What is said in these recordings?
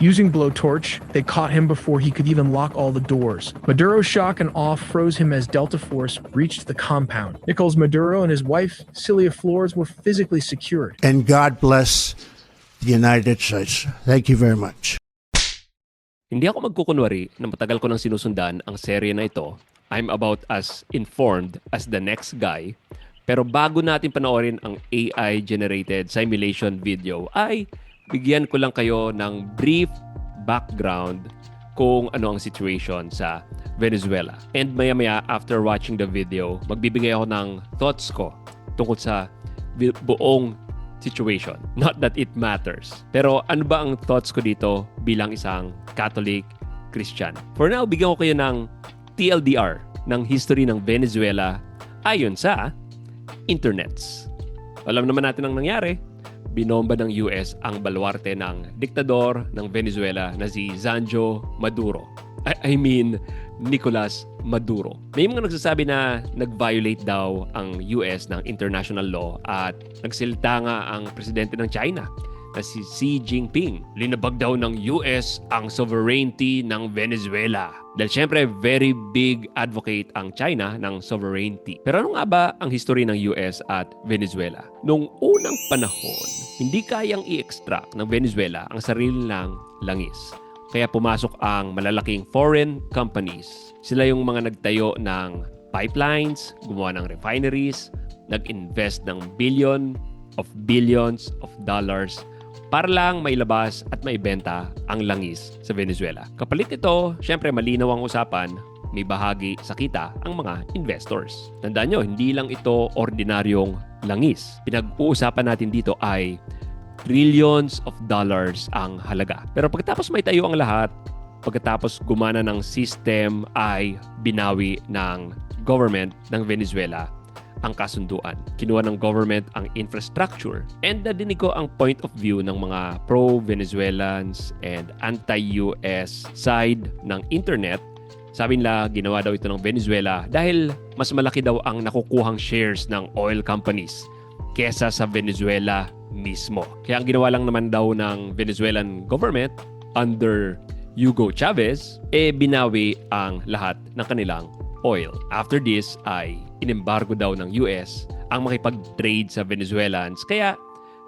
Using blowtorch, they caught him before he could even lock all the doors. Maduro's shock and awe froze him as Delta Force reached the compound. Nicholas Maduro and his wife, Cilia Flores, were physically secured. And God bless the United States. Thank you very much. Hindi ako magkukunwari na matagal ko nang sinusundan ang serye na ito. I'm about as informed as the next guy. Pero bago natin panoorin ang AI-generated simulation video, ay bigyan ko lang kayo ng brief background kung ano ang situation sa Venezuela. And maya-maya, after watching the video, magbibigay ako ng thoughts ko tungkol sa buong situation. Not that it matters. Pero ano ba ang thoughts ko dito bilang isang Catholic Christian? For now, bigyan ko kayo ng TLDR ng history ng Venezuela ayon sa internets. Alam naman natin ang nangyari. Binomba ng US ang baluarte ng diktador ng Venezuela na si Zanjo Maduro. I mean, Nicolas Maduro. May mga nagsasabi na nag-violate daw ang US ng international law at nagsilta nga ang presidente ng China na si Xi Jinping. Linabag daw ng US ang sovereignty ng Venezuela. Dahil syempre, very big advocate ang China ng sovereignty. Pero ano nga ba ang history ng US at Venezuela? Noong unang panahon, hindi kayang i-extract ng Venezuela ang sarili nilang langis. Kaya pumasok ang malalaking foreign companies. Sila yung mga nagtayo ng pipelines, gumawa ng refineries, nag-invest ng billions of dollars para lang mailabas at maibenta ang langis sa Venezuela. Kapalit nito, syempre malinaw ang usapan, may bahagi sa kita ang mga investors. Tandaan nyo, hindi lang ito ordinaryong langis. Pinag-uusapan natin dito ay trillions of dollars ang halaga. Pero pagkatapos may tayo ang lahat, pagkatapos gumana ng system ay binawi ng government ng Venezuela ang kasunduan. Kinuha ng government ang infrastructure and nadinig ko ang point of view ng mga pro-Venezuelans and anti-US side ng internet. Sabi nila, ginawa daw ito ng Venezuela dahil mas malaki daw ang nakukuhang shares ng oil companies kesa sa Venezuela mismo. Kaya ang ginawa lang naman daw ng Venezuelan government under Hugo Chavez, binawi ang lahat ng kanilang oil. After this ay inimbargo daw ng US ang makipag-trade sa Venezuelans kaya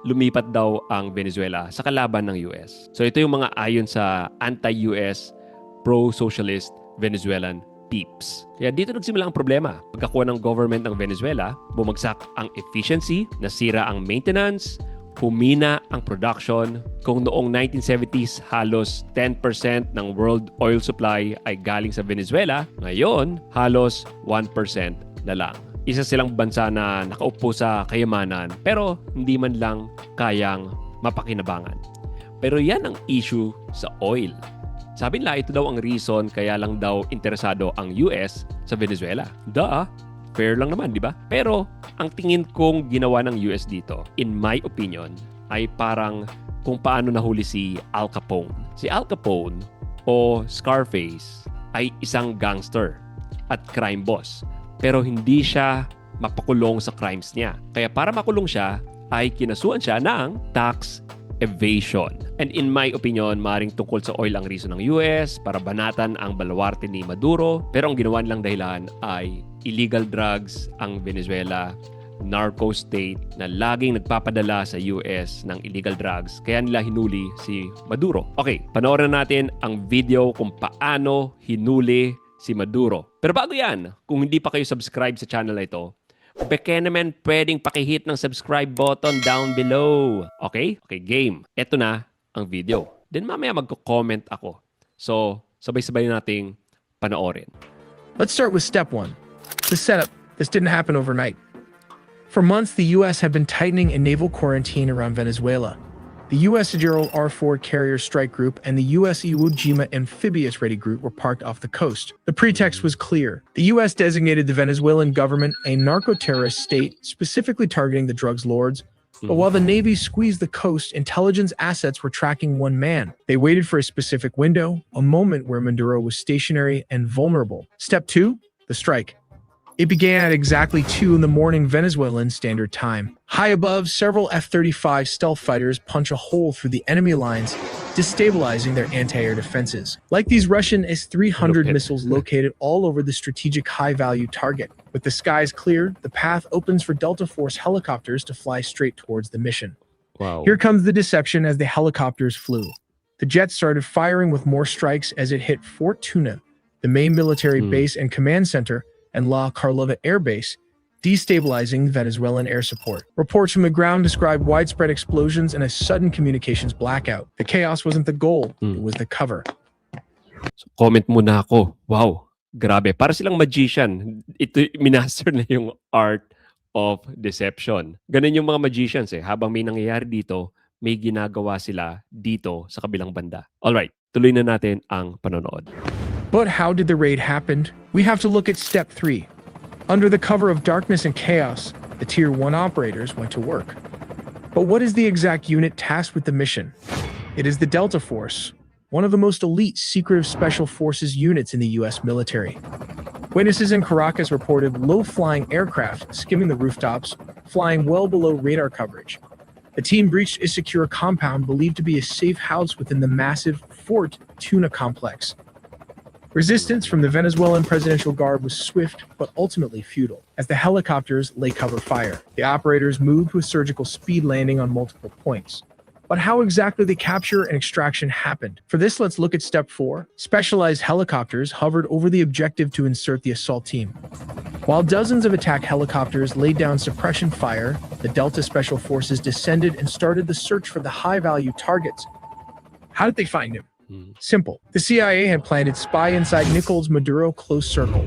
lumipat daw ang Venezuela sa kalaban ng US. So ito yung mga ayon sa anti-US, pro-socialist Venezuelan peeps. Kaya dito nagsimula ang problema. Pagkakuha ng government ng Venezuela, bumagsak ang efficiency, nasira ang maintenance, humina ang production. Kung noong 1970s halos 10% ng world oil supply ay galing sa Venezuela, ngayon halos 1% na lang. Isa silang bansa na nakaupo sa kayamanan pero hindi man lang kayang mapakinabangan. Pero yan ang issue sa oil. Sabi nila ito daw ang reason kaya lang daw interesado ang US sa Venezuela. Duh! Fair lang naman, di ba? Pero ang tingin kong ginawa ng US dito, in my opinion, ay parang kung paano nahuli si Al Capone. Si Al Capone o Scarface ay isang gangster at crime boss. Pero hindi siya mapakulong sa crimes niya. Kaya para makulong siya, ay kinasuhan siya ng tax evasion. And in my opinion, maaaring tungkol sa oil ang reason ng US para banatan ang baluarte ni Maduro. Pero ang ginawa nilang dahilan ay illegal drugs ang Venezuela, narco state na laging nagpapadala sa US ng illegal drugs. Kaya nila hinuli si Maduro. Okay, panoorin natin ang video kung paano hinuli si Maduro. Pero bago yan, kung hindi pa kayo subscribe sa channel na ito, baka naman pwedeng pakihit ng subscribe button down below. Okay? Okay, game. Ito na ang video. Then mamaya magko-comment ako. So, sabay-sabay nating panoorin. Let's start with step 1. The setup. This didn't happen overnight. For months, the U.S. had been tightening a naval quarantine around Venezuela. The U.S. Gerald R-4 carrier strike group and the U.S. Iwo Jima amphibious ready group were parked off the coast. The pretext was clear. The U.S. designated the Venezuelan government a narco-terrorist state, specifically targeting the drugs lords. But while the Navy squeezed the coast, intelligence assets were tracking one man. They waited for a specific window, a moment where Maduro was stationary and vulnerable. Step 2, the strike. It began at exactly 2 in the morning Venezuelan Standard Time. High above, several F-35 stealth fighters punch a hole through the enemy lines, destabilizing their anti-air defenses. Like these Russian S-300 missiles located all over the strategic high-value target. With the skies cleared, the path opens for Delta Force helicopters to fly straight towards the mission. Wow. Here comes the deception as the helicopters flew. The jets started firing with more strikes as it hit Fort Tuna, the main military base and command center, and La Carlova Air Base, destabilizing Venezuelan air support. Reports from the ground describe widespread explosions and a sudden communications blackout. The chaos wasn't the goal, it was the cover. So, comment muna ako. Wow, grabe. Para silang magician. Ito, minaster na yung art of deception. Ganun yung mga magicians eh. Habang may nangyayari dito, may ginagawa sila dito sa kabilang banda. Alright, tuloy na natin ang panonood. But how did the raid happen? We have to look at step 3. Under the cover of darkness and chaos, the Tier 1 operators went to work. But what is the exact unit tasked with the mission? It is the Delta Force, one of the most elite secretive special forces units in the US military. Witnesses in Caracas reported low-flying aircraft skimming the rooftops, flying well below radar coverage. The team breached a secure compound believed to be a safe house within the massive Fort Tuna complex. Resistance from the Venezuelan Presidential Guard was swift but ultimately futile, as the helicopters lay cover fire. The operators moved with surgical speed, landing on multiple points. But how exactly the capture and extraction happened? For this, let's look at step 4. Specialized helicopters hovered over the objective to insert the assault team. While dozens of attack helicopters laid down suppression fire, the Delta Special Forces descended and started the search for the high-value targets. How did they find him? Simple. The CIA had planted spy inside Nicolas Maduro close circle.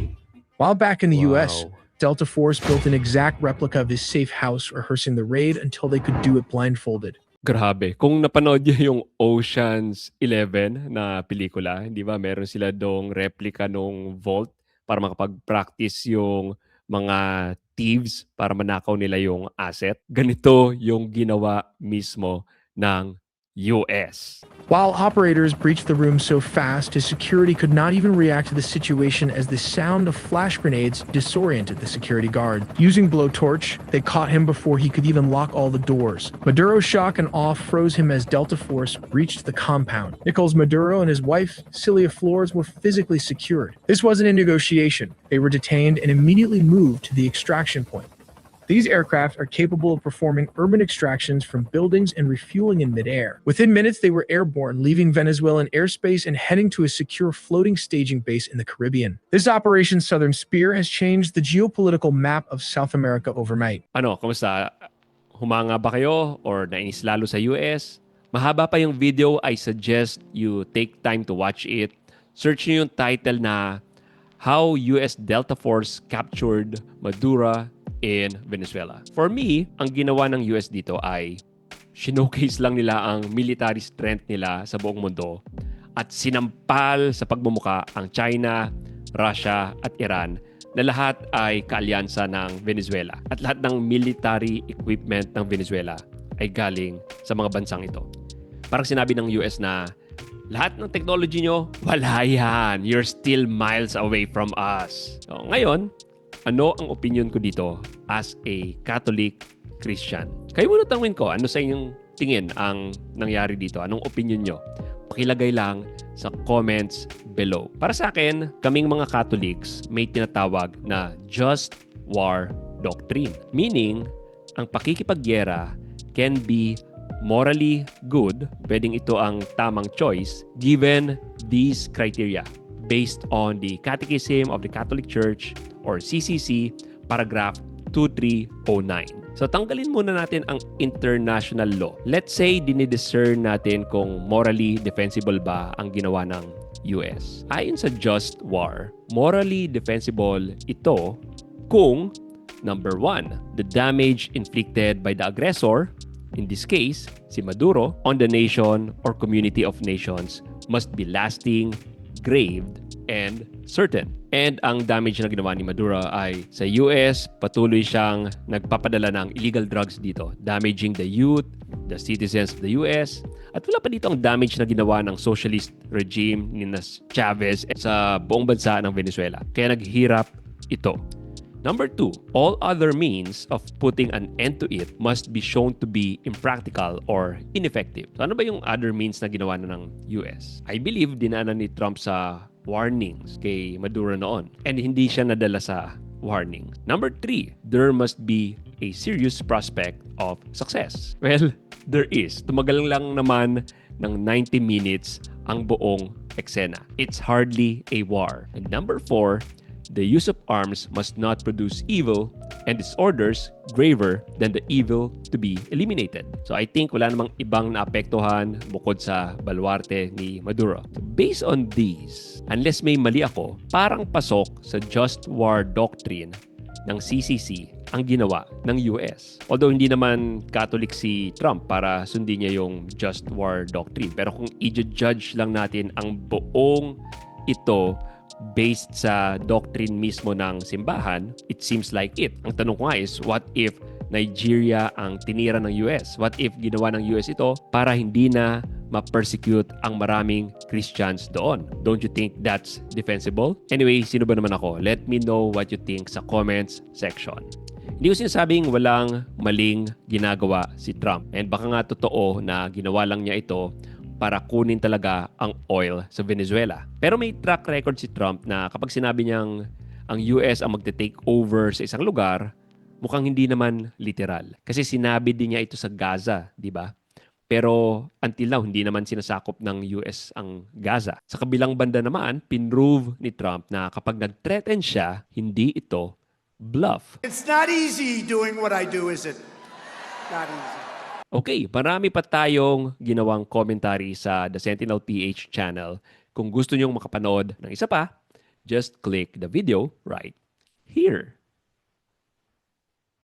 While back in the US, Delta Force built an exact replica of his safe house, rehearsing the raid until they could do it blindfolded. Grabe. Kung napanood niyo yung Ocean's 11 na pelikula, hindi ba, meron sila dong replica nung vault para makapag-practice yung mga thieves para manakaw nila yung asset. Ganito yung ginawa mismo ng US. While operators breached the room so fast, his security could not even react to the situation as the sound of flash grenades disoriented the security guard. Using blowtorch, they caught him before he could even lock all the doors. Maduro's shock and awe froze him as Delta Force reached the compound. Nicolas Maduro and his wife, Celia Flores, were physically secured. This wasn't a negotiation. They were detained and immediately moved to the extraction point. These aircraft are capable of performing urban extractions from buildings and refueling in midair. Within minutes, they were airborne, leaving Venezuelan airspace and heading to a secure floating staging base in the Caribbean. This Operation Southern Spear has changed the geopolitical map of South America overnight. Ano, kamusta? Humanga ba kayo or nainis lalo sa US? Mahaba pa yung video. I suggest you take time to watch it. Search nyo yung title na How US Delta Force Captured Maduro in Venezuela. For me, ang ginawa ng US dito ay showcase lang nila ang military strength nila sa buong mundo at sinampal sa pagmumuka ang China, Russia at Iran na lahat ay kaalyansa ng Venezuela at lahat ng military equipment ng Venezuela ay galing sa mga bansang ito. Parang sinabi ng US na lahat ng technology nyo, wala yan. You're still miles away from us. So, ngayon, ano ang opinion ko dito as a Catholic Christian? Kayo muna tanungin ko, ano sa inyong tingin ang nangyari dito? Anong opinion nyo? Pakilagay lang sa comments below. Para sa akin, kaming mga Catholics may tinatawag na just war doctrine. Meaning, ang pakikipagyera can be morally good. Pwedeng ito ang tamang choice given these criteria based on the Catechism of the Catholic Church or CCC, paragraph 2309. So tanggalin muna natin ang international law. Let's say dinidiscern natin kung morally defensible ba ang ginawa ng US. Ayon sa just war, morally defensible ito kung number 1, the damage inflicted by the aggressor, in this case, si Maduro, on the nation or community of nations must be lasting, grave, and certain. And ang damage na ginawa ni Maduro ay sa US, patuloy siyang nagpapadala ng illegal drugs dito, damaging the youth, the citizens of the US. At wala pa dito ang damage na ginawa ng socialist regime ni Chavez sa buong bansa ng Venezuela. Kaya naghirap ito. Number 2, all other means of putting an end to it must be shown to be impractical or ineffective. So ano ba yung other means na ginawa na ng US? I believe dinaanan ni Trump sa warnings kay Maduro noon and hindi siya nadala sa warnings. Number 3, there must be a serious prospect of success. Well, there is. Tumagal lang naman ng 90 minutes ang buong eksena. It's hardly a war. And number 4, the use of arms must not produce evil and disorders graver than the evil to be eliminated. So I think wala namang ibang naapektuhan bukod sa baluarte ni Maduro. So based on these, unless may mali ako, parang pasok sa just war doctrine ng CCC ang ginawa ng US. Although hindi naman Catholic si Trump para sundin niya yung just war doctrine. Pero kung i-judge lang natin ang buong ito based sa doctrine mismo ng simbahan, it seems like it. Ang tanong ko nga is, what if Nigeria ang tinira ng US? What if ginawa ng US ito para hindi na ma-persecute ang maraming Christians doon? Don't you think that's defensible? Anyway, sino ba naman ako? Let me know what you think sa comments section. Hindi ko sinasabing walang maling ginagawa si Trump. And baka nga totoo na ginawa lang niya ito para kunin talaga ang oil sa Venezuela. Pero may track record si Trump na kapag sinabi niyang ang US ang magte-take over sa isang lugar, mukhang hindi naman literal. Kasi sinabi din niya ito sa Gaza, di ba? Pero until now, hindi naman sinasakop ng US ang Gaza. Sa kabilang banda naman, pinrove ni Trump na kapag nag-threaten siya, hindi ito bluff. It's not easy doing what I do, is it? Not easy. Okay, marami pa tayong ginawang commentary sa The Sentinel PH channel. Kung gusto nyong makapanood ng isa pa, just click the video right here.